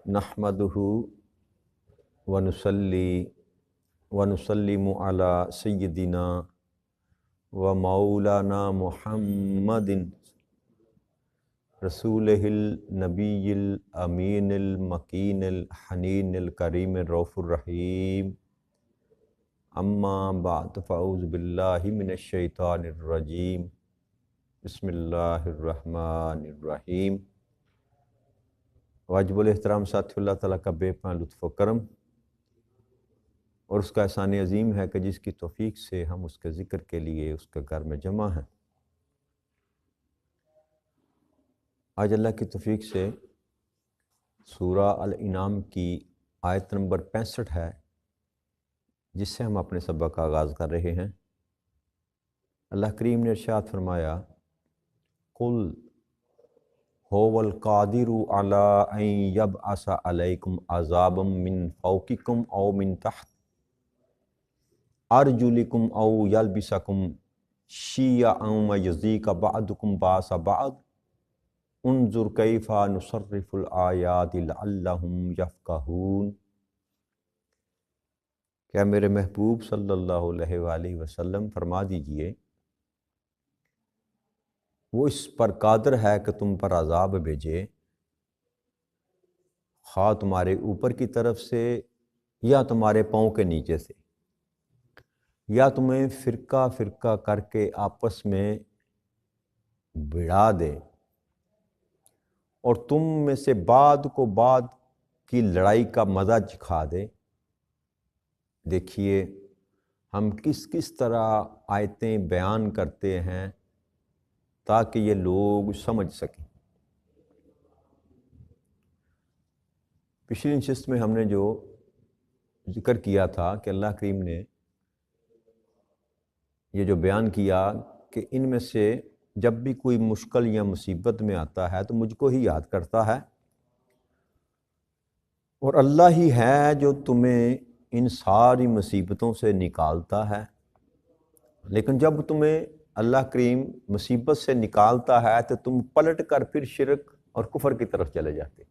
نحمدہ ونصلی ونسلم علی سیدنا و مولانا محمد رسولہ النبی الامین المکین الحنین الکریم الرؤوف الرحیم اما بعد فاعوذ باللہ من الشیطان الرجیم بسم اللہ الرحمن الرحیم۔ واجب الاحترام ساتھی اللہ تعالیٰ کا بے پناہ لطف و کرم اور اس کا احسان عظیم ہے کہ جس کی توفیق سے ہم اس کے ذکر کے لیے اس کے گھر میں جمع ہیں۔ آج اللہ کی توفیق سے سورہ الانعام کی آیت نمبر 65 ہے جس سے ہم اپنے سبق کا آغاز کر رہے ہیں۔ اللہ کریم نے ارشاد فرمایا قل هو القادر على ان يبعث عليكم عذابا من فوقكم او من تحت ارجلكم او يلبسكم شيعا ويذيق بعضكم بعض بعض انظر كيف نصرف الآيات لعلهم يفقهون۔ کیا میرے محبوب صلی اللہ علیہ وآلہ وسلم فرما دیجئے وہ اس پر قادر ہے کہ تم پر عذاب بھیجے، خواہ تمہارے اوپر کی طرف سے یا تمہارے پاؤں کے نیچے سے، یا تمہیں فرقہ فرقہ کر کے آپس میں بھڑا دے اور تم میں سے بعد کو بعد کی لڑائی کا مزہ چکھا دے۔ دیکھیے ہم کس طرح آیتیں بیان کرتے ہیں تاکہ یہ لوگ سمجھ سکیں۔ پچھلی نشست میں ہم نے جو ذکر کیا تھا کہ اللہ کریم نے یہ جو بیان کیا کہ ان میں سے جب بھی کوئی مشکل یا مصیبت میں آتا ہے تو مجھ کو ہی یاد کرتا ہے، اور اللہ ہی ہے جو تمہیں ان ساری مصیبتوں سے نکالتا ہے۔ لیکن جب تمہیں اللہ کریم مصیبت سے نکالتا ہے تو تم پلٹ کر پھر شرک اور کفر کی طرف چلے جاتے۔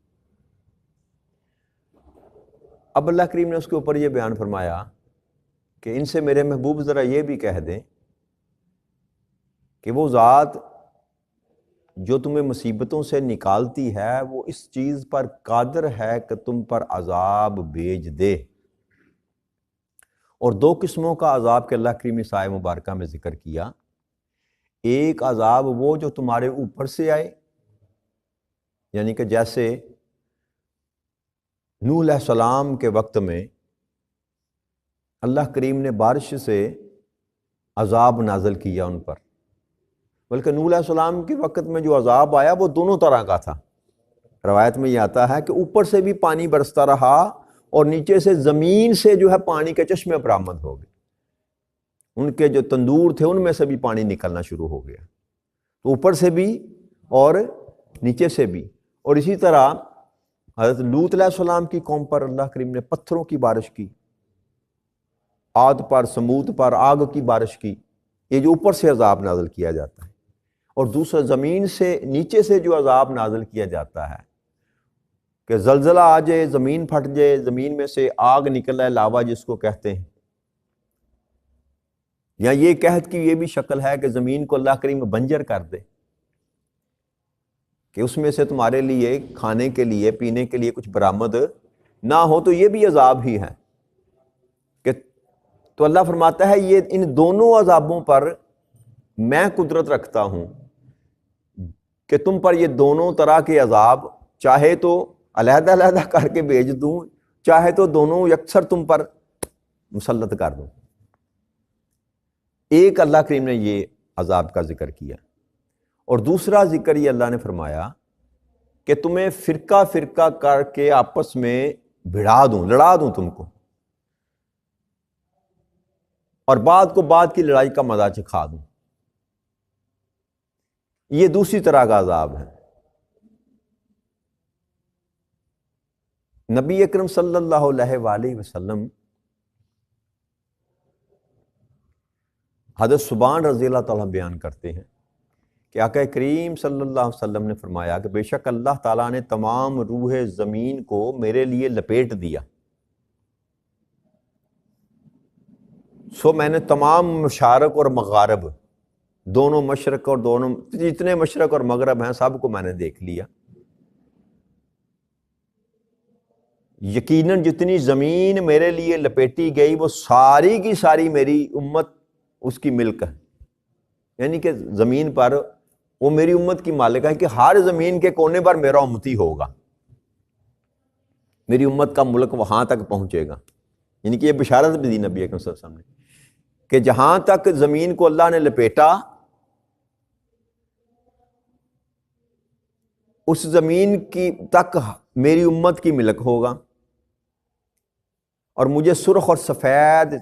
اب اللہ کریم نے اس کے اوپر یہ بیان فرمایا کہ ان سے میرے محبوب ذرا یہ بھی کہہ دیں کہ وہ ذات جو تمہیں مصیبتوں سے نکالتی ہے وہ اس چیز پر قادر ہے کہ تم پر عذاب بھیج دے۔ اور دو قسموں کا عذاب کے اللہ کریم نے اس آیت مبارکہ میں ذکر کیا۔ ایک عذاب وہ جو تمہارے اوپر سے آئے، یعنی کہ جیسے نوح علیہ السلام کے وقت میں اللہ کریم نے بارش سے عذاب نازل کیا ان پر، بلکہ نوح علیہ السلام کے وقت میں جو عذاب آیا وہ دونوں طرح کا تھا۔ روایت میں یہ آتا ہے کہ اوپر سے بھی پانی برستا رہا اور نیچے سے زمین سے جو ہے پانی کے چشمے برآمد ہو گئے، ان کے جو تندور تھے ان میں سے بھی پانی نکلنا شروع ہو گیا، تو اوپر سے بھی اور نیچے سے بھی۔ اور اسی طرح حضرت لوط علیہ السلام کی قوم پر اللہ کریم نے پتھروں کی بارش کی، عاد پر، سمود پر آگ کی بارش کی۔ یہ جو اوپر سے عذاب نازل کیا جاتا ہے، اور دوسرا زمین سے نیچے سے جو عذاب نازل کیا جاتا ہے کہ زلزلہ آ جائے، زمین پھٹ جائے، زمین میں سے آگ نکل آئے، لاوا جس کو کہتے ہیں، یا یہ قحط کی یہ بھی شکل ہے کہ زمین کو اللہ کریم بنجر کر دے کہ اس میں سے تمہارے لیے کھانے کے لیے پینے کے لیے کچھ برآمد نہ ہو، تو یہ بھی عذاب ہی ہے کہ تو اللہ فرماتا ہے یہ ان دونوں عذابوں پر میں قدرت رکھتا ہوں کہ تم پر یہ دونوں طرح کے عذاب چاہے تو علیحدہ علیحدہ کر کے بھیج دوں، چاہے تو دونوں یکسر تم پر مسلط کر دوں۔ ایک اللہ کریم نے یہ عذاب کا ذکر کیا، اور دوسرا ذکر یہ اللہ نے فرمایا کہ تمہیں فرقہ فرقہ کر کے آپس میں بھڑا دوں، لڑا دوں تم کو، اور بعد کو بعد کی لڑائی کا مزہ چکھا دوں۔ یہ دوسری طرح کا عذاب ہے۔ نبی اکرم صلی اللہ علیہ وآلہ وسلم حضرت ثوبان رضی اللہ تعالیٰ بیان کرتے ہیں کہ آقا کریم صلی اللہ علیہ وسلم نے فرمایا کہ بے شک اللہ تعالیٰ نے تمام روح زمین کو میرے لیے لپیٹ دیا، سو میں نے تمام مشارق اور مغارب، دونوں مشرق اور دونوں جتنے مشرق اور مغرب ہیں سب کو میں نے دیکھ لیا۔ یقیناً جتنی زمین میرے لیے لپیٹی گئی وہ ساری کی ساری میری امت اس کی ملک ہے، یعنی کہ زمین پر وہ میری امت کی مالک ہے کہ ہر زمین کے کونے پر میرا امتی ہوگا، میری امت کا ملک وہاں تک پہنچے گا۔ یعنی کہ یہ بشارت بھی دی نبی اکرم صلی اللہ علیہ وسلم نے کہ جہاں تک زمین کو اللہ نے لپیٹا اس زمین کی تک میری امت کی ملک ہوگا۔ اور مجھے سرخ اور سفید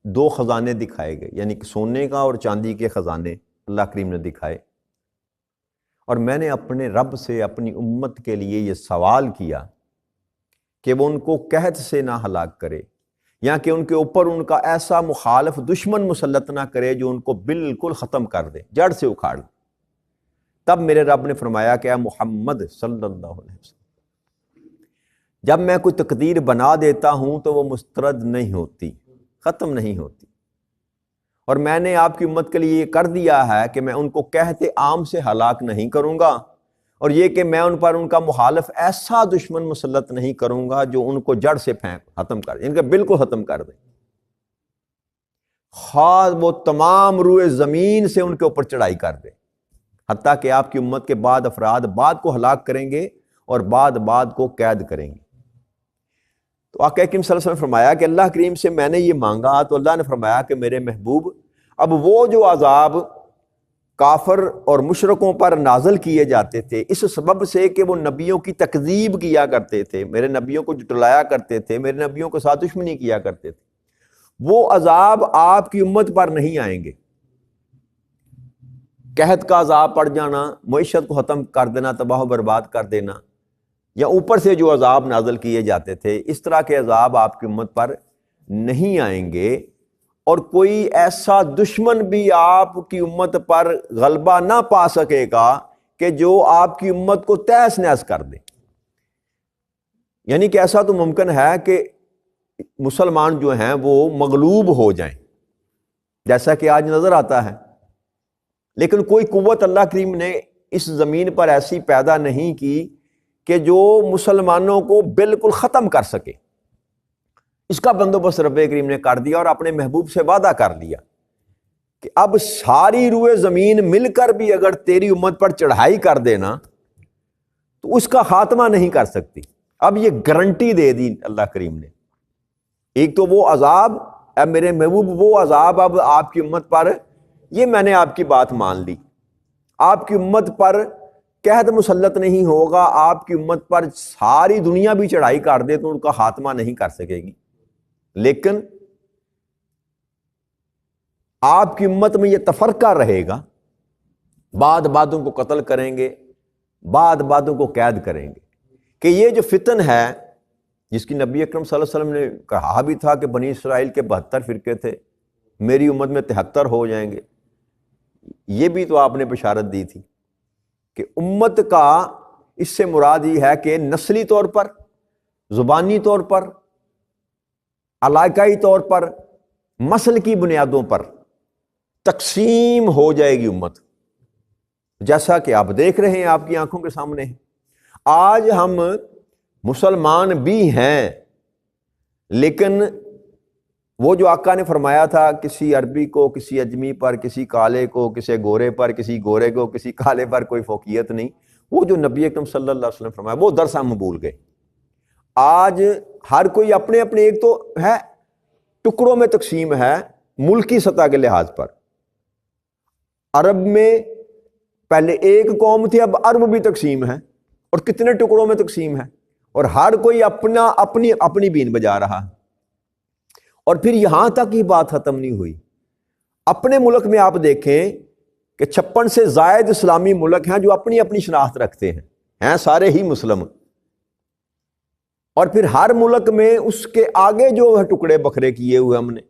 دو خزانے دکھائے گئے، یعنی کہ سونے کا اور چاندی کے خزانے اللہ کریم نے دکھائے، اور میں نے اپنے رب سے اپنی امت کے لیے یہ سوال کیا کہ وہ ان کو قحط سے نہ ہلاک کرے، یا کہ ان کے اوپر ان کا ایسا مخالف دشمن مسلط نہ کرے جو ان کو بالکل ختم کر دے، جڑ سے اکھاڑ دے۔ تب میرے رب نے فرمایا کہ اے محمد صلی اللہ علیہ وسلم، جب میں کوئی تقدیر بنا دیتا ہوں تو وہ مسترد نہیں ہوتی، ختم نہیں ہوتی، اور میں نے آپ کی امت کے لیے یہ کر دیا ہے کہ میں ان کو قحط عام سے ہلاک نہیں کروں گا، اور یہ کہ میں ان پر ان کا مخالف ایسا دشمن مسلط نہیں کروں گا جو ان کو جڑ سے ختم کر دے، ان کا بالکل ختم کر دے، خواہ وہ تمام روئے زمین سے ان کے اوپر چڑھائی کر دے، حتیٰ کہ آپ کی امت کے بعد افراد بعد کو ہلاک کریں گے اور بعد کو قید کریں گے۔ تو آقا کریم صلی اللہ علیہ وسلم نے فرمایا کہ اللہ کریم سے میں نے یہ مانگا تو اللہ نے فرمایا کہ میرے محبوب، اب وہ جو عذاب کافر اور مشرکوں پر نازل کیے جاتے تھے اس سبب سے کہ وہ نبیوں کی تکذیب کیا کرتے تھے، میرے نبیوں کو جھٹلایا کرتے تھے، میرے نبیوں کے ساتھ دشمنی کیا کرتے تھے، وہ عذاب آپ کی امت پر نہیں آئیں گے۔ قحط کا عذاب پڑ جانا، معیشت کو ختم کر دینا، تباہ و برباد کر دینا، یا اوپر سے جو عذاب نازل کیے جاتے تھے اس طرح کے عذاب آپ کی امت پر نہیں آئیں گے، اور کوئی ایسا دشمن بھی آپ کی امت پر غلبہ نہ پا سکے گا کہ جو آپ کی امت کو تہس نہس کر دے۔ یعنی کہ ایسا تو ممکن ہے کہ مسلمان جو ہیں وہ مغلوب ہو جائیں جیسا کہ آج نظر آتا ہے، لیکن کوئی قوت اللہ کریم نے اس زمین پر ایسی پیدا نہیں کی کہ جو مسلمانوں کو بالکل ختم کر سکے۔ اس کا بندوبست رب کریم نے کر دیا اور اپنے محبوب سے وعدہ کر لیا کہ اب ساری روئے زمین مل کر بھی اگر تیری امت پر چڑھائی کر دینا تو اس کا خاتمہ نہیں کر سکتی۔ اب یہ گارنٹی دے دی اللہ کریم نے، ایک تو وہ عذاب، اے میرے محبوب وہ عذاب اب آپ کی امت پر، یہ میں نے آپ کی بات مان لی، آپ کی امت پر قحط مسلط نہیں ہوگا، آپ کی امت پر ساری دنیا بھی چڑھائی کر دے تو ان کا خاتمہ نہیں کر سکے گی، لیکن آپ کی امت میں یہ تفرقہ رہے گا، بعدوں کو قتل کریں گے، بعدوں کو قید کریں گے، کہ یہ جو فتن ہے جس کی نبی اکرم صلی اللہ علیہ وسلم نے کہا بھی تھا کہ بنی اسرائیل کے 72 فرقے تھے، میری امت میں 73 ہو جائیں گے، یہ بھی تو آپ نے بشارت دی تھی کہ امت کا اس سے مراد یہ ہے کہ نسلی طور پر، زبانی طور پر، علاقائی طور پر، مسل کی بنیادوں پر تقسیم ہو جائے گی امت، جیسا کہ آپ دیکھ رہے ہیں، آپ کی آنکھوں کے سامنے ہے۔ آج ہم مسلمان بھی ہیں، لیکن وہ جو آقا نے فرمایا تھا کسی عربی کو کسی اجمی پر، کسی کالے کو کسی گورے پر، کسی گورے کو کسی کالے پر کوئی فوقیت نہیں، وہ جو نبی اکرم صلی اللہ علیہ وسلم فرمایا وہ درس ہم بھول گئے۔ آج ہر کوئی اپنے اپنے، ایک تو ہے ٹکڑوں میں تقسیم ہے ملکی سطح کے لحاظ پر، عرب میں پہلے ایک قوم تھی، اب عرب بھی تقسیم ہے اور کتنے ٹکڑوں میں تقسیم ہے، اور ہر کوئی اپنی بین بجا رہا ہے۔ اور پھر یہاں تک ہی بات ختم نہیں ہوئی، اپنے ملک میں آپ دیکھیں کہ 56 سے زائد اسلامی ملک ہیں جو اپنی اپنی شناخت رکھتے ہیں سارے ہی مسلم، اور پھر ہر ملک میں اس کے آگے جو ٹکڑے بکھرے کیے ہوئے ہم نے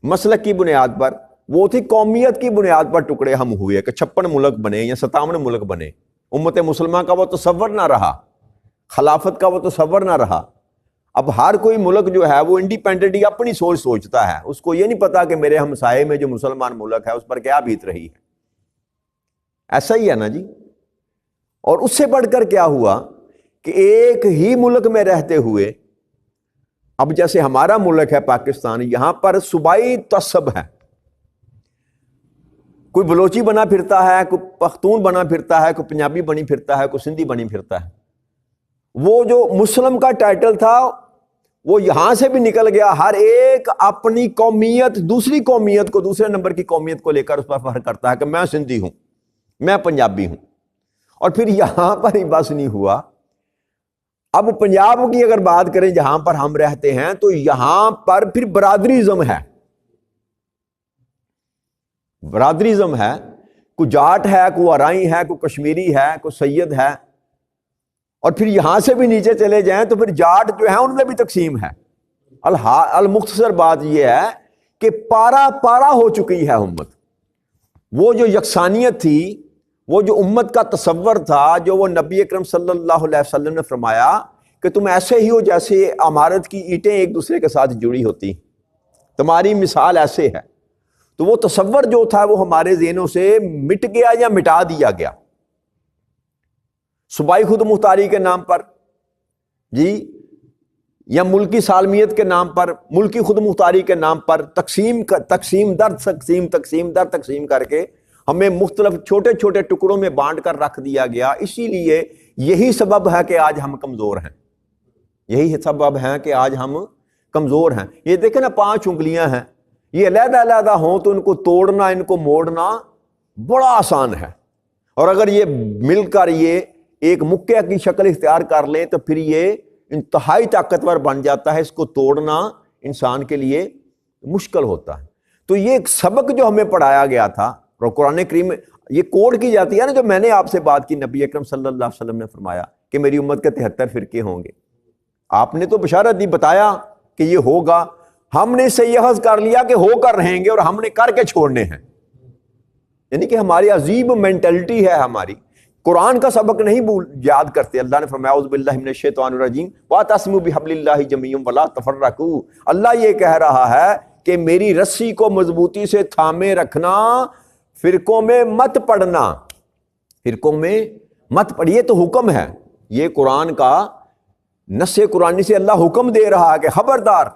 مسلک کی بنیاد پر، وہ تھی قومیت کی بنیاد پر ٹکڑے ہم ہوئے کہ 56 ملک بنے یا 57 ملک بنے. امت مسلمہ کا وہ تصور نہ رہا, خلافت کا وہ تصور نہ رہا. اب ہر کوئی ملک جو ہے وہ انڈیپینڈنٹلی اپنی سوچ سوچتا ہے, اس کو یہ نہیں پتا کہ میرے ہمسائے میں جو مسلمان ملک ہے اس پر کیا بیت رہی ہے. ایسا ہی ہے نا جی. اور اس سے بڑھ کر کیا ہوا کہ ایک ہی ملک میں رہتے ہوئے, اب جیسے ہمارا ملک ہے پاکستان, یہاں پر صوبائی تعصب ہے. کوئی بلوچی بنا پھرتا ہے, کوئی پختون بنا پھرتا ہے, کوئی پنجابی بنی پھرتا ہے, کوئی سندھی بنی پھرتا ہے. وہ جو مسلم کا ٹائٹل تھا وہ یہاں سے بھی نکل گیا. ہر ایک اپنی قومیت دوسری قومیت کو, دوسرے نمبر کی قومیت کو لے کر اس پر فخر کرتا ہے کہ میں سندھی ہوں, میں پنجابی ہوں. اور پھر یہاں پر ہی بس نہیں ہوا. اب پنجاب کی اگر بات کریں جہاں پر ہم رہتے ہیں, تو یہاں پر پھر برادریزم ہے. برادریزم ہے, کوئی جاٹ ہے, کوئی ارائی ہے, کوئی کشمیری ہے, کوئی سید ہے. اور پھر یہاں سے بھی نیچے چلے جائیں تو پھر جاٹ جو ہیں ان میں بھی تقسیم ہے. المختصر بات یہ ہے کہ پارا پارا ہو چکی ہے امت. وہ جو یکسانیت تھی, وہ جو امت کا تصور تھا, جو وہ نبی اکرم صلی اللہ علیہ وسلم نے فرمایا کہ تم ایسے ہی ہو جیسے عمارت کی اینٹیں ایک دوسرے کے ساتھ جڑی ہوتی, تمہاری مثال ایسے ہے. تو وہ تصور جو تھا وہ ہمارے ذہنوں سے مٹ گیا یا مٹا دیا گیا. صوبائی خود مختاری کے نام پر جی, یا ملکی سالمیت کے نام پر, ملکی خود مختاری کے نام پر تقسیم کر کے ہمیں مختلف چھوٹے چھوٹے ٹکڑوں میں بانٹ کر رکھ دیا گیا. اسی لیے یہی سبب ہے کہ آج ہم کمزور ہیں. یہی سبب ہے کہ آج ہم کمزور ہیں. یہ دیکھیں نا, 5 انگلیاں ہیں, یہ علیحدہ علیحدہ ہوں تو ان کو توڑنا, ان کو موڑنا بڑا آسان ہے. اور اگر یہ مل کر یہ ایک مکے کی شکل اختیار کر لیں تو پھر یہ انتہائی طاقتور بن جاتا ہے. اس کو توڑنا انسان کے لیے مشکل ہوتا ہے. تو یہ ایک سبق جو ہمیں پڑھایا گیا تھا, اور قرآن کریم میں یہ کوڈ کی جاتی ہے نا, جو میں نے آپ سے بات کی, نبی اکرم صلی اللہ علیہ وسلم نے فرمایا کہ میری امت کے 73 فرقے ہوں گے. آپ نے تو بشارت دی, بتایا کہ یہ ہوگا. ہم نے اسے یہ حض کر لیا کہ ہو کر رہیں گے اور ہم نے کر کے چھوڑنے ہیں. یعنی کہ ہماری عجیب مینٹلٹی ہے. ہماری قرآن کا سبق نہیں یاد کرتے. اللہ نے فرمایا اعوذ باللہ من الشیطان الرجیم واعتصموا بحبل اللہ جمیعا ولا تفرقوا. اللہ یہ کہہ رہا ہے کہ میری رسی کو مضبوطی سے تھامے رکھنا, فرقوں میں مت پڑنا, فرقوں میں مت پڑ. یہ تو حکم ہے, یہ قرآن کا نص قرآنی سے اللہ حکم دے رہا ہے کہ خبردار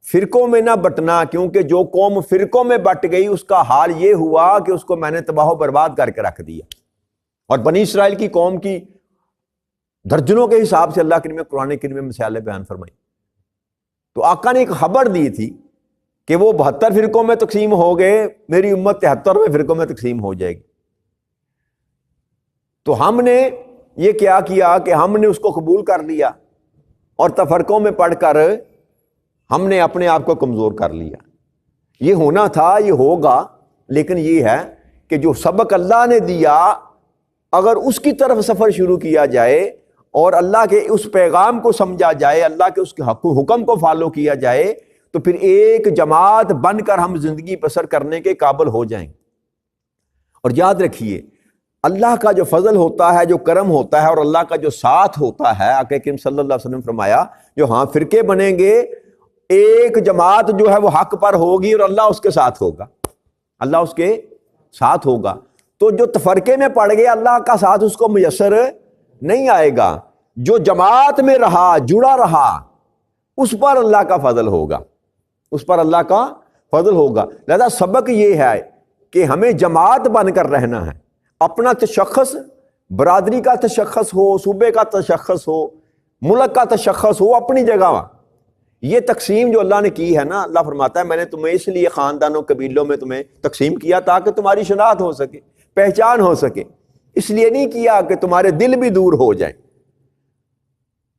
فرقوں میں نہ بٹنا, کیونکہ جو قوم فرقوں میں بٹ گئی اس کا حال یہ ہوا کہ اس کو میں نے تباہ و برباد کر کے رکھ دیا. اور بنی اسرائیل کی قوم کی درجنوں کے حساب سے اللہ کریم قرآن کریم میں مثالیں بیان فرمائی. تو آقا نے ایک خبر دی تھی کہ وہ 72 فرقوں میں تقسیم ہو گئے, میری امت 73 فرقوں میں تقسیم ہو جائے گی. تو ہم نے یہ کیا کہ ہم نے اس کو قبول کر لیا اور تفرقوں میں پڑھ کر ہم نے اپنے آپ کو کمزور کر لیا. یہ ہونا تھا, یہ ہوگا, لیکن یہ ہے کہ جو سبق اللہ نے دیا اگر اس کی طرف سفر شروع کیا جائے اور اللہ کے اس پیغام کو سمجھا جائے, اللہ کے اس حکم کو فالو کیا جائے, تو پھر ایک جماعت بن کر ہم زندگی بسر کرنے کے قابل ہو جائیں. اور یاد رکھیے, اللہ کا جو فضل ہوتا ہے, جو کرم ہوتا ہے, اور اللہ کا جو ساتھ ہوتا ہے, آقا کریم صلی اللہ علیہ وسلم فرمایا جو ہاں فرقے بنیں گے, ایک جماعت جو ہے وہ حق پر ہوگی اور اللہ اس کے ساتھ ہوگا, اللہ اس کے ساتھ ہوگا. تو جو تفرقے میں پڑ گیا اللہ کا ساتھ اس کو میسر نہیں آئے گا. جو جماعت میں رہا, جڑا رہا, اس پر اللہ کا فضل ہوگا, اس پر اللہ کا فضل ہوگا. لہذا سبق یہ ہے کہ ہمیں جماعت بن کر رہنا ہے. اپنا تشخص, برادری کا تشخص ہو, صوبے کا تشخص ہو, ملک کا تشخص ہو, اپنی جگہ. یہ تقسیم جو اللہ نے کی ہے نا, اللہ فرماتا ہے میں نے تمہیں اس لیے خاندانوں قبیلوں میں تمہیں تقسیم کیا تاکہ تمہاری شناخت ہو سکے, پہچان ہو سکے. اس لیے نہیں کیا کہ تمہارے دل بھی دور ہو جائیں.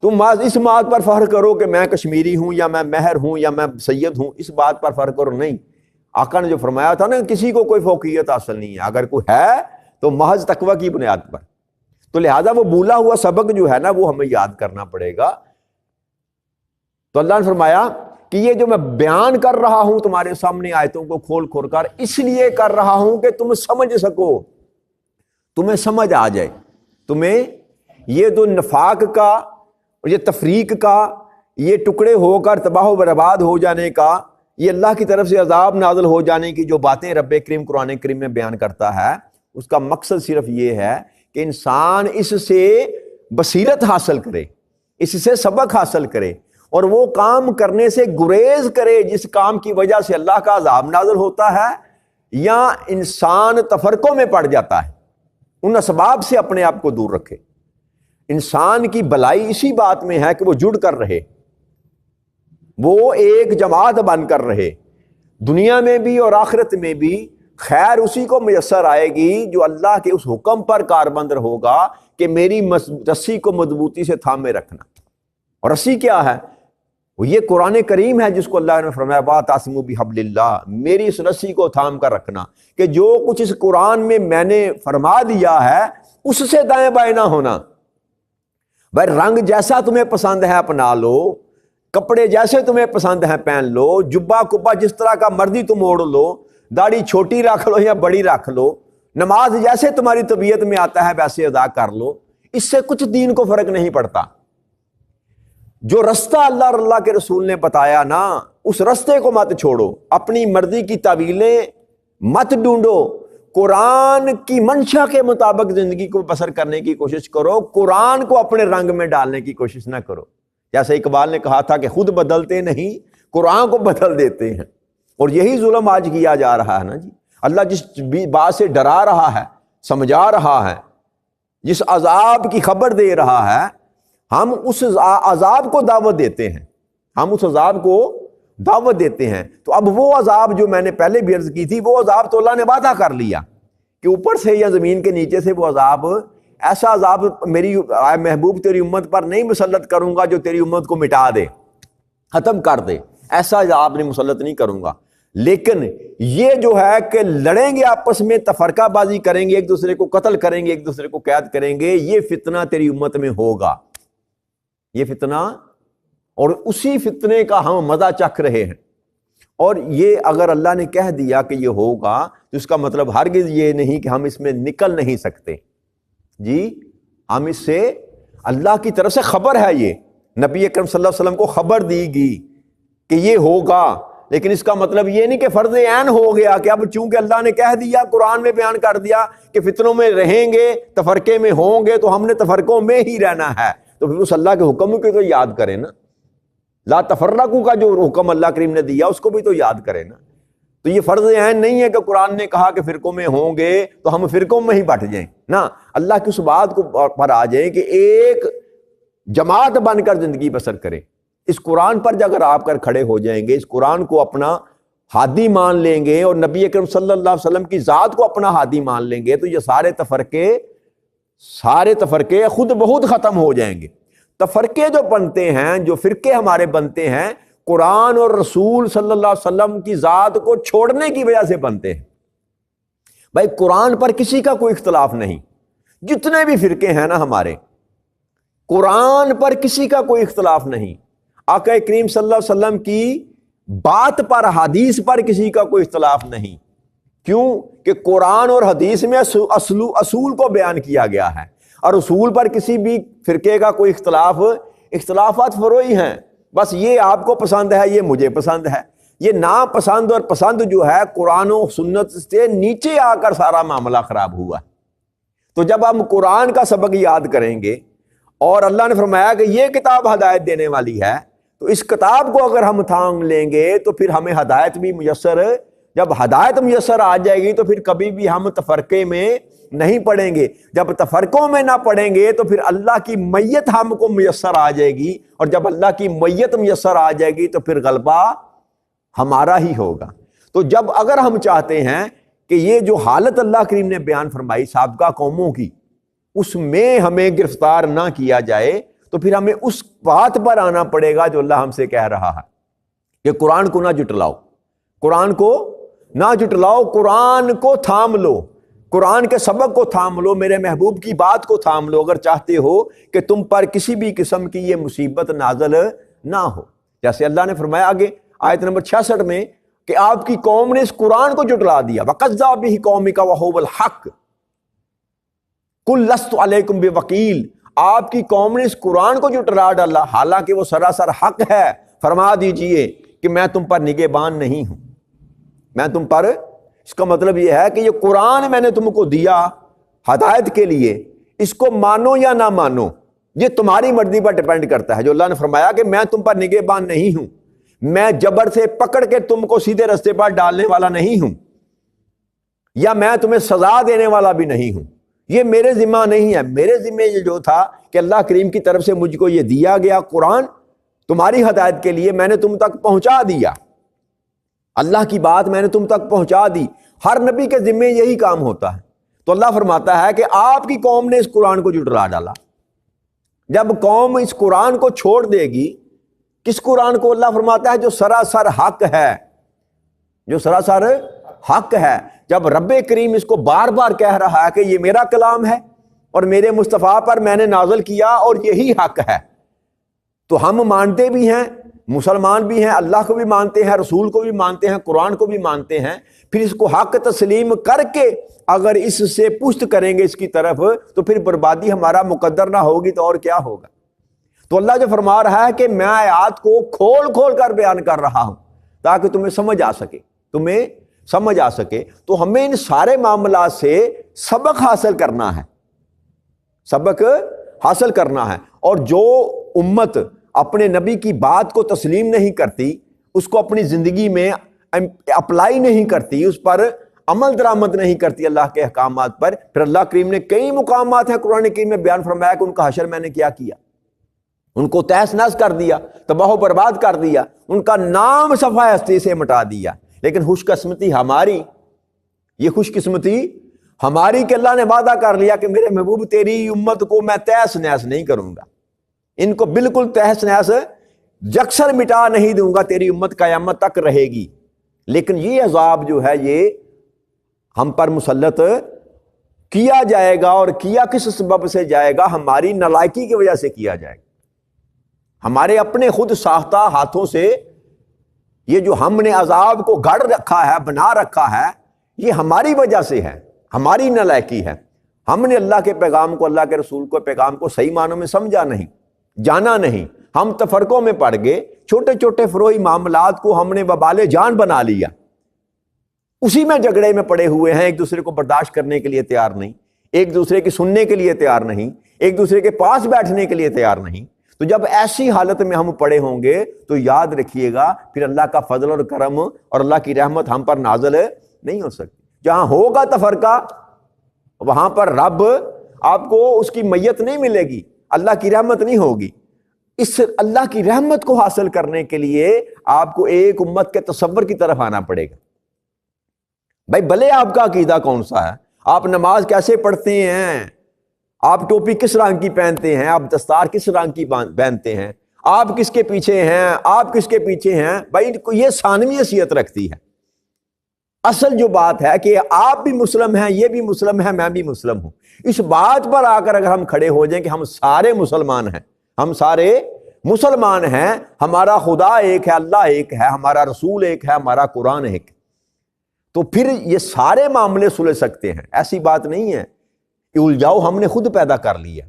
تم اس بات پر فخر کرو کہ میں کشمیری ہوں یا میں مہر ہوں یا میں سید ہوں, اس بات پر فخر کرو نہیں. آقا نے جو فرمایا تھا نا, کسی کو کوئی فوقیت حاصل نہیں ہے, اگر کوئی ہے تو محض تقوی کی بنیاد پر. تو لہذا وہ بولا ہوا سبق جو ہے نا وہ ہمیں یاد کرنا پڑے گا. تو اللہ نے فرمایا کہ یہ جو میں بیان کر رہا ہوں تمہارے سامنے آیتوں کو کھول کھول کر، اس لیے کر رہا ہوں کہ تم سمجھ سکو، تمہیں سمجھ آ جائے، تمہیں یہ جو نفاق کا اور یہ تفریق کا، یہ ٹکڑے ہو کر تباہ و برباد ہو جانے کا، یہ اللہ کی طرف سے عذاب نازل ہو جانے کی جو باتیں رب کریم قرآن کریم میں بیان کرتا ہے، اس کا مقصد صرف یہ ہے کہ انسان اس سے بصیرت حاصل کرے، اس سے سبق حاصل کرے، اور وہ کام کرنے سے گریز کرے جس کام کی وجہ سے اللہ کا عذاب نازل ہوتا ہے، یا انسان تفرقوں میں پڑ جاتا ہے، ان اسباب سے اپنے آپ کو دور رکھے۔ انسان کی بھلائی اسی بات میں ہے کہ وہ جڑ کر رہے، وہ ایک جماعت بن کر رہے، دنیا میں بھی اور آخرت میں بھی خیر اسی کو میسر آئے گی جو اللہ کے اس حکم پر کاربند ہوگا کہ میری رسی کو مضبوطی سے تھامے رکھنا۔ اور رسی کیا ہے؟ وہ یہ قرآن کریم ہے جس کو اللہ نے فرمایا وَاعْتَصِمُوا بِحَبْلِ اللَّهِ، میری اس رسی کو تھام کر رکھنا، کہ جو کچھ اس قرآن میں نے فرما دیا ہے اس سے دائیں بائیں نہ ہونا۔ بھائی رنگ جیسا تمہیں پسند ہے اپنا لو، کپڑے جیسے تمہیں پسند ہیں پہن لو، جبہ کبا جس طرح کا مرضی تم اوڑھ لو، داڑھی چھوٹی رکھ لو یا بڑی رکھ لو، نماز جیسے تمہاری طبیعت میں آتا ہے ویسے ادا کر لو، اس سے کچھ دین کو فرق نہیں پڑتا۔ جو رستہ اللہ اور اللہ کے رسول نے بتایا نا، اس رستے کو مت چھوڑو، اپنی مرضی کی تعویلیں مت ڈھونڈو، قرآن کی منشا کے مطابق زندگی کو بسر کرنے کی کوشش کرو، قرآن کو اپنے رنگ میں ڈالنے کی کوشش نہ کرو۔ جیسے اقبال نے کہا تھا کہ خود بدلتے نہیں، قرآن کو بدل دیتے ہیں، اور یہی ظلم آج کیا جا رہا ہے نا جی۔ اللہ جس بات سے ڈرا رہا ہے، سمجھا رہا ہے، جس عذاب کی خبر دے رہا ہے، ہم اس عذاب کو دعوت دیتے ہیں، ہم اس عذاب کو دعوت دیتے ہیں۔ تو اب وہ عذاب جو میں نے پہلے بھی عرض کی تھی، وہ عذاب تو اللہ نے وعدہ کر لیا کہ اوپر سے یا زمین کے نیچے سے وہ عذاب، ایسا عذاب میری محبوب تیری امت پر نہیں مسلط کروں گا جو تیری امت کو مٹا دے، ختم کر دے، ایسا عذاب نہیں مسلط نہیں کروں گا۔ لیکن یہ جو ہے کہ لڑیں گے آپس میں، تفرقہ بازی کریں گے، ایک دوسرے کو قتل کریں گے، ایک دوسرے کو قید کریں گے، یہ فتنہ تیری امت میں ہوگا، یہ فتنہ، اور اسی فتنے کا ہم مزہ چکھ رہے ہیں۔ اور یہ اگر اللہ نے کہہ دیا کہ یہ ہوگا تو اس کا مطلب ہرگز یہ نہیں کہ ہم اس میں نکل نہیں سکتے جی، ہم اس سے، اللہ کی طرف سے خبر ہے، یہ نبی اکرم صلی اللہ علیہ وسلم کو خبر دی گئی کہ یہ ہوگا، لیکن اس کا مطلب یہ نہیں کہ فرض عین ہو گیا کہ اب چونکہ اللہ نے کہہ دیا، قرآن میں بیان کر دیا کہ فتنوں میں رہیں گے، تفرقے میں ہوں گے، تو ہم نے تفرقوں میں ہی رہنا ہے، تو پھر اس اللہ کے حکم کو تو یاد کریں نا، لا تفرقوا کا جو حکم اللہ کریم نے دیا اس کو بھی تو یاد کریں نا۔ تو یہ فرض عین نہیں ہے کہ قرآن نے کہا کہ فرقوں میں ہوں گے تو ہم فرقوں میں ہی بٹ جائیں نا، اللہ کی اس بات کو پر آ جائیں کہ ایک جماعت بن کر زندگی بسر کریں۔ اس قرآن پر اگر آپ کر کھڑے ہو جائیں گے، اس قرآن کو اپنا ہادی مان لیں گے اور نبی اکرم صلی اللہ علیہ وسلم کی ذات کو اپنا ہادی مان لیں گے، تو یہ سارے تفرقے خود بخود ختم ہو جائیں گے۔ تفرقے جو بنتے ہیں، جو فرقے ہمارے بنتے ہیں، قرآن اور رسول صلی اللہ علیہ وسلم کی ذات کو چھوڑنے کی وجہ سے بنتے ہیں۔ بھائی قرآن پر کسی کا کوئی اختلاف نہیں، جتنے بھی فرقے ہیں نا ہمارے، قرآن پر کسی کا کوئی اختلاف نہیں، آقا کریم صلی اللہ علیہ وسلم کی بات پر، حدیث پر کسی کا کوئی اختلاف نہیں۔ کیوں کہ قرآن اور حدیث میں اصول کو بیان کیا گیا ہے، اور اصول پر کسی بھی فرقے کا کوئی اختلافات فروعی ہیں، بس یہ آپ کو پسند ہے، یہ مجھے پسند ہے، یہ ناپسند اور پسند جو ہے قرآن و سنت سے نیچے آ کر سارا معاملہ خراب ہوا۔ تو جب ہم قرآن کا سبق یاد کریں گے اور اللہ نے فرمایا کہ یہ کتاب ہدایت دینے والی ہے، تو اس کتاب کو اگر ہم تھام لیں گے تو پھر ہمیں ہدایت بھی میسر، جب ہدایت میسر آ جائے گی تو پھر کبھی بھی ہم تفرقے میں نہیں پڑیں گے، جب تفرقوں میں نہ پڑیں گے تو پھر اللہ کی میت ہم کو میسر آ جائے گی، اور جب اللہ کی میت میسر آ جائے گی تو پھر غلبہ ہمارا ہی ہوگا۔ تو جب اگر ہم چاہتے ہیں کہ یہ جو حالت اللہ کریم نے بیان فرمائی سابقہ قوموں کی، اس میں ہمیں گرفتار نہ کیا جائے، تو پھر ہمیں اس بات پر آنا پڑے گا جو اللہ ہم سے کہہ رہا ہے کہ قرآن کو نہ جٹلاؤ، قرآن کو نہ جٹلاؤ، قرآن کو تھام لو، قرآن کے سبق کو تھام لو، میرے محبوب کی بات کو تھام لو، اگر چاہتے ہو کہ تم پر کسی بھی قسم کی یہ مصیبت نازل نہ ہو۔ جیسے اللہ نے فرمایا آگے آیت نمبر 66 میں کہ آپ کی قوم نے اس قرآن کو جھٹلا دیا، وَقَذَّبَ بِهِ قَوْمِكَ وَهُوَ الْحَقُّ قُلْ لَسْتُ عَلَيْكُمْ بِوَكِيلٍ، آپ کی قوم نے اس قرآن کو جھٹلا ڈالا حالانکہ وہ سراسر حق ہے، فرما دیجئے کہ میں تم پر نگہبان نہیں ہوں، میں تم پر، اس کا مطلب یہ ہے کہ یہ قرآن میں نے تم کو دیا ہدایت کے لیے، اس کو مانو یا نہ مانو یہ تمہاری مرضی پر ڈیپینڈ کرتا ہے۔ جو اللہ نے فرمایا کہ میں تم پر نگہبان نہیں ہوں، میں جبر سے پکڑ کے تم کو سیدھے رستے پر ڈالنے والا نہیں ہوں، یا میں تمہیں سزا دینے والا بھی نہیں ہوں، یہ میرے ذمہ نہیں ہے۔ میرے ذمہ یہ جو تھا کہ اللہ کریم کی طرف سے مجھ کو یہ دیا گیا قرآن تمہاری ہدایت کے لیے، میں نے تم تک پہنچا دیا، اللہ کی بات میں نے تم تک پہنچا دی۔ ہر نبی کے ذمہ یہی کام ہوتا ہے۔ تو اللہ فرماتا ہے کہ آپ کی قوم نے اس قرآن کو جھٹلا ڈالا۔ جب قوم اس قرآن کو چھوڑ دے گی، کس قرآن کو؟ اللہ فرماتا ہے جو سراسر حق ہے، جو سراسر حق ہے۔ جب رب کریم اس کو بار بار کہہ رہا ہے کہ یہ میرا کلام ہے اور میرے مصطفیٰ پر میں نے نازل کیا اور یہی حق ہے، تو ہم مانتے بھی ہیں، مسلمان بھی ہیں، اللہ کو بھی مانتے ہیں، رسول کو بھی مانتے ہیں، قرآن کو بھی مانتے ہیں، پھر اس کو حق تسلیم کر کے اگر اس سے پشت کریں گے اس کی طرف تو پھر بربادی ہمارا مقدر نہ ہوگی تو اور کیا ہوگا۔ تو اللہ جو فرما رہا ہے کہ میں آیات کو کھول کھول کر بیان کر رہا ہوں تاکہ تمہیں سمجھ آ سکے، تمہیں سمجھ آ سکے۔ تو ہمیں ان سارے معاملات سے سبق حاصل کرنا ہے، سبق حاصل کرنا ہے۔ اور جو امت اپنے نبی کی بات کو تسلیم نہیں کرتی، اس کو اپنی زندگی میں اپلائی نہیں کرتی، اس پر عمل درآمد نہیں کرتی اللہ کے احکامات پر، پھر اللہ کریم نے کئی مقامات ہیں قرآن کریم میں بیان فرمایا کہ ان کا حشر میں نے کیا کیا، ان کو تہس نہس کر دیا، تباہ و برباد کر دیا، ان کا نام صفحہ ہستی سے مٹا دیا۔ لیکن خوش قسمتی ہماری، یہ خوش قسمتی ہماری کہ اللہ نے وعدہ کر لیا کہ میرے محبوب تیری امت کو میں تہس نہس نہیں کروں گا، ان کو بالکل تہس نہس یکسر مٹا نہیں دوں گا، تیری امت قیامت تک رہے گی۔ لیکن یہ عذاب جو ہے یہ ہم پر مسلط کیا جائے گا، اور کیا کس سبب سے جائے گا؟ ہماری نالائکی کی وجہ سے کیا جائے گا، ہمارے اپنے خود ساختہ ہاتھوں سے۔ یہ جو ہم نے عذاب کو گھڑ رکھا ہے، بنا رکھا ہے، یہ ہماری وجہ سے ہے، ہماری نالائکی ہے۔ ہم نے اللہ کے پیغام کو، اللہ کے رسول کو پیغام کو صحیح معنوں میں سمجھا نہیں، جانا نہیں، ہم تفرقوں میں پڑ گئے، چھوٹے چھوٹے فروعی معاملات کو ہم نے وبال جان بنا لیا، اسی میں جھگڑے میں پڑے ہوئے ہیں، ایک دوسرے کو برداشت کرنے کے لیے تیار نہیں، ایک دوسرے کی سننے کے لیے تیار نہیں، ایک دوسرے کے پاس بیٹھنے کے لیے تیار نہیں۔ تو جب ایسی حالت میں ہم پڑے ہوں گے تو یاد رکھیے گا پھر اللہ کا فضل اور کرم اور اللہ کی رحمت ہم پر نازل نہیں ہو سکتی۔ جہاں ہوگا تفرقہ وہاں پر رب آپ کو اس کی میت نہیں ملے گی، اللہ کی رحمت نہیں ہوگی۔ اس اللہ کی رحمت کو حاصل کرنے کے لیے آپ کو ایک امت کے تصور کی طرف آنا پڑے گا۔ بھائی بھلے آپ کا عقیدہ کون سا ہے، آپ نماز کیسے پڑھتے ہیں، آپ ٹوپی کس رنگ کی پہنتے ہیں، آپ دستار کس رنگ کی پہنتے ہیں، آپ کس کے پیچھے ہیں، آپ کس کے پیچھے ہیں، بھائی یہ ثانوی حیثیت رکھتی ہے۔ اصل جو بات ہے کہ آپ بھی مسلم ہیں، یہ بھی مسلم ہے، میں بھی مسلم ہوں، اس بات پر آ کر اگر ہم کھڑے ہو جائیں کہ ہم سارے مسلمان ہیں، ہم سارے مسلمان ہیں، ہمارا خدا ایک ہے، اللہ ایک ہے، ہمارا رسول ایک ہے، ہمارا قرآن ایک ہے، تو پھر یہ سارے معاملے سلجھ سکتے ہیں۔ ایسی بات نہیں ہے کہ الجھاؤ ہم نے خود پیدا کر لیا،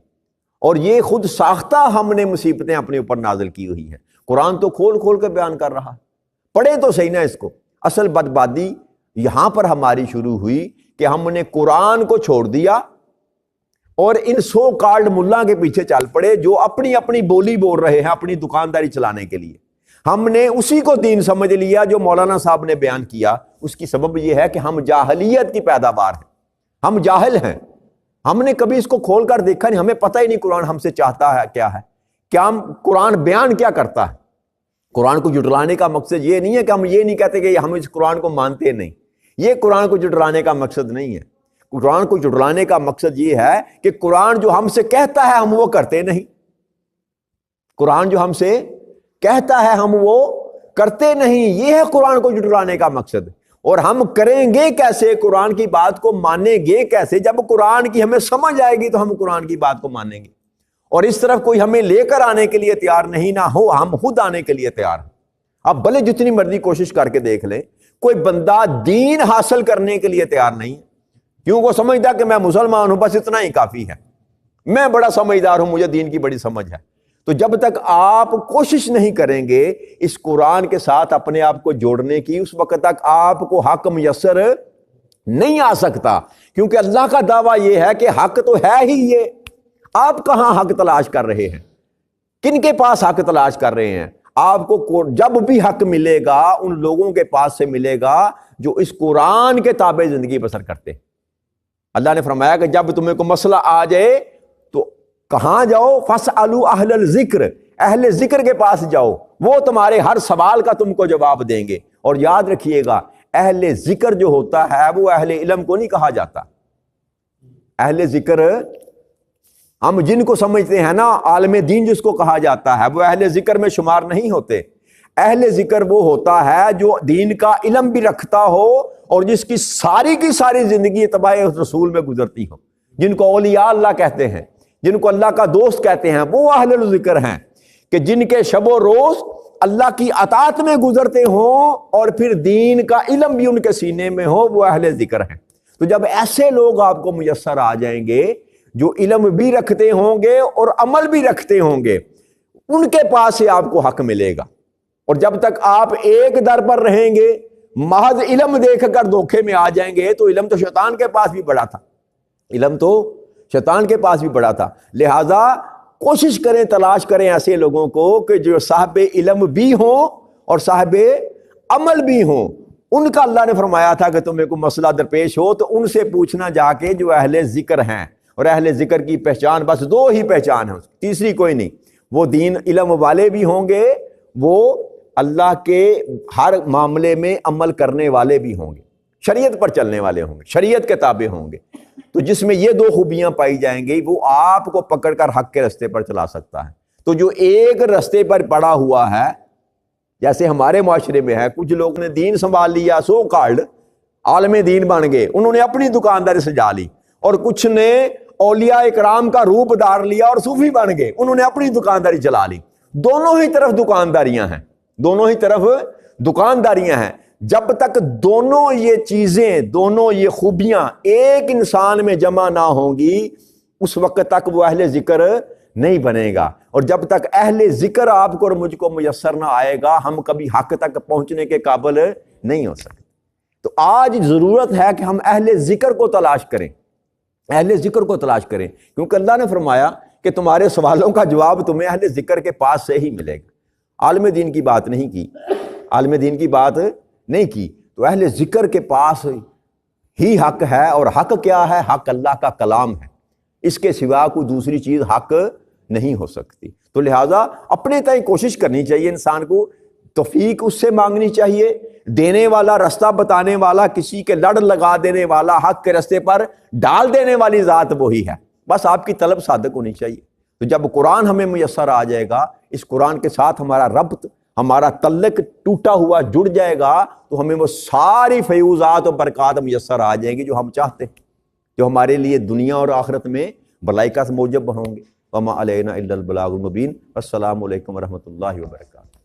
اور یہ خود ساختہ ہم نے مصیبتیں اپنے اوپر نازل کی ہوئی ہیں۔ قرآن تو کھول کھول کے بیان کر رہا، پڑھیں تو صحیح نہ اس کو۔ اصل بدبادی یہاں پر ہماری شروع ہوئی کہ ہم نے قرآن کو چھوڑ دیا اور ان سو کالڈ ملا کے پیچھے چل پڑے جو اپنی اپنی بولی بول رہے ہیں اپنی دکانداری چلانے کے لیے۔ ہم نے اسی کو دین سمجھ لیا جو مولانا صاحب نے بیان کیا۔ اس کی سبب یہ ہے کہ ہم جاہلیت کی پیداوار ہیں، ہم جاہل ہیں، ہم نے کبھی اس کو کھول کر دیکھا نہیں، ہمیں پتہ ہی نہیں قرآن ہم سے چاہتا ہے کیا ہے، کیا قرآن بیان کیا کرتا ہے۔ قرآن کو جھٹلانے کا مقصد یہ نہیں ہے کہ ہم یہ نہیں کہتے کہ ہم اس قرآن کو مانتے نہیں، یہ قرآن کو جھٹلانے کا مقصد نہیں ہے۔ قرآن کو جھٹلانے کا مقصد یہ ہے کہ قرآن جو ہم سے کہتا ہے ہم وہ کرتے نہیں، قرآن جو ہم سے کہتا ہے ہم وہ کرتے نہیں، یہ ہے قرآن کو جھٹلانے کا مقصد۔ اور ہم کریں گے کیسے، قرآن کی بات کو مانیں گے کیسے؟ جب قرآن کی ہمیں سمجھ آئے گی تو ہم قرآن کی بات کو مانیں گے، اور اس طرف کوئی ہمیں لے کر آنے کے لیے تیار نہیں نہ ہو ہم خود آنے کے لیے تیار ہیں۔ آپ بھلے جتنی مرضی کوشش کر کے دیکھ لیں، کوئی بندہ دین حاصل کرنے کے لیے تیار نہیں ہے، کیوں وہ سمجھتا کہ میں مسلمان ہوں بس اتنا ہی کافی ہے، میں بڑا سمجھدار ہوں، مجھے دین کی بڑی سمجھ ہے۔ تو جب تک آپ کوشش نہیں کریں گے اس قرآن کے ساتھ اپنے آپ کو جوڑنے کی، اس وقت تک آپ کو حق میسر نہیں آ سکتا، کیونکہ اللہ کا دعویٰ یہ ہے کہ حق تو ہے ہی یہ، آپ کہاں حق تلاش کر رہے ہیں، کن کے پاس حق تلاش کر رہے ہیں؟ آپ کو جب بھی حق ملے گا ان لوگوں کے پاس سے ملے گا جو اس قرآن کے تابع زندگی بسر کرتے ہیں۔ اللہ نے فرمایا کہ جب تمہیں کوئی مسئلہ آ جائے تو کہاں جاؤ؟ فَاسْأَلُوا أَهْلَ الذِّكْرِ، اہل ذکر کے پاس جاؤ، وہ تمہارے ہر سوال کا تم کو جواب دیں گے۔ اور یاد رکھیے گا اہل ذکر جو ہوتا ہے وہ اہل علم کو نہیں کہا جاتا۔ اہل ذکر ہم جن کو سمجھتے ہیں نا، عالم دین جس کو کہا جاتا ہے، وہ اہل ذکر میں شمار نہیں ہوتے۔ اہل ذکر وہ ہوتا ہے جو دین کا علم بھی رکھتا ہو اور جس کی ساری زندگی اتباع رسول میں گزرتی ہو، جن کو اولیاء اللہ کہتے ہیں، جن کو اللہ کا دوست کہتے ہیں، وہ اہل ذکر ہیں کہ جن کے شب و روز اللہ کی اطاعت میں گزرتے ہوں اور پھر دین کا علم بھی ان کے سینے میں ہو، وہ اہل ذکر ہیں۔ تو جب ایسے لوگ آپ کو میسر آ جائیں گے جو علم بھی رکھتے ہوں گے اور عمل بھی رکھتے ہوں گے، ان کے پاس سے آپ کو حق ملے گا۔ اور جب تک آپ ایک در پر رہیں گے، محض علم دیکھ کر دھوکے میں آ جائیں گے، تو علم تو شیطان کے پاس بھی بڑا تھا، علم تو شیطان کے پاس بھی بڑا تھا۔ لہٰذا کوشش کریں، تلاش کریں ایسے لوگوں کو کہ جو صاحب علم بھی ہوں اور صاحب عمل بھی ہوں۔ ان کا اللہ نے فرمایا تھا کہ تمہیں کوئی مسئلہ درپیش ہو تو ان سے پوچھنا جا کے جو اہل ذکر ہیں، اور اہل ذکر کی پہچان بس دو ہی پہچان ہے، تیسری کوئی نہیں۔ وہ دین علم والے بھی ہوں گے، وہ اللہ کے ہر معاملے میں عمل کرنے والے بھی ہوں گے، شریعت پر چلنے والے ہوں گے، شریعت کے تابع ہوں گے۔ تو جس میں یہ دو خوبیاں پائی جائیں گی وہ آپ کو پکڑ کر حق کے رستے پر چلا سکتا ہے۔ تو جو ایک رستے پر پڑا ہوا ہے، جیسے ہمارے معاشرے میں ہے، کچھ لوگ نے دین سنبھال لیا، سو کالڈ عالم دین بن گئے، انہوں نے اپنی دکانداری سجا لی، اور کچھ نے اولیاء اکرام کا روپ دار لیا اور صوفی بن گئے، انہوں نے اپنی دکانداری چلا لی۔ دونوں ہی طرف دکانداریاں ہیں، دونوں ہی طرف دکانداریاں ہیں۔ جب تک دونوں یہ چیزیں، دونوں یہ خوبیاں ایک انسان میں جمع نہ ہوں گی، اس وقت تک وہ اہل ذکر نہیں بنے گا۔ اور جب تک اہل ذکر آپ کو اور مجھ کو میسر نہ آئے گا، ہم کبھی حق تک پہنچنے کے قابل نہیں ہو سکتے۔ تو آج ضرورت ہے کہ ہم اہل ذکر کو تلاش کریں، اہل ذکر کو تلاش کریں، کیونکہ اللہ نے فرمایا کہ تمہارے سوالوں کا جواب تمہیں اہل ذکر کے پاس سے ہی ملے گا۔ عالم دین کی بات نہیں کی، عالم دین کی بات نہیں کی، تو اہل ذکر کے پاس ہی حق ہے۔ اور حق کیا ہے؟ حق اللہ کا کلام ہے، اس کے سوا کوئی دوسری چیز حق نہیں ہو سکتی۔ تو لہٰذا اپنے تئیں کوشش کرنی چاہیے، انسان کو توفیق اس سے مانگنی چاہیے۔ دینے والا، رستہ بتانے والا، کسی کے لڑ لگا دینے والا، حق کے رستے پر ڈال دینے والی ذات وہی ہے، بس آپ کی طلب صادق ہونی چاہیے۔ تو جب قرآن ہمیں میسر آ جائے گا، اس قرآن کے ساتھ ہمارا ربط، ہمارا تعلق ٹوٹا ہوا جڑ جائے گا، تو ہمیں وہ ساری فیوزات اور برکات میسر آ جائیں گی جو ہم چاہتے ہیں، جو ہمارے لیے دنیا اور آخرت میں بھلائی کا موجب ہوں گے۔ وما علینا الا البلاغ المبین۔ السلام علیکم ورحمۃ اللہ وبرکاتہ۔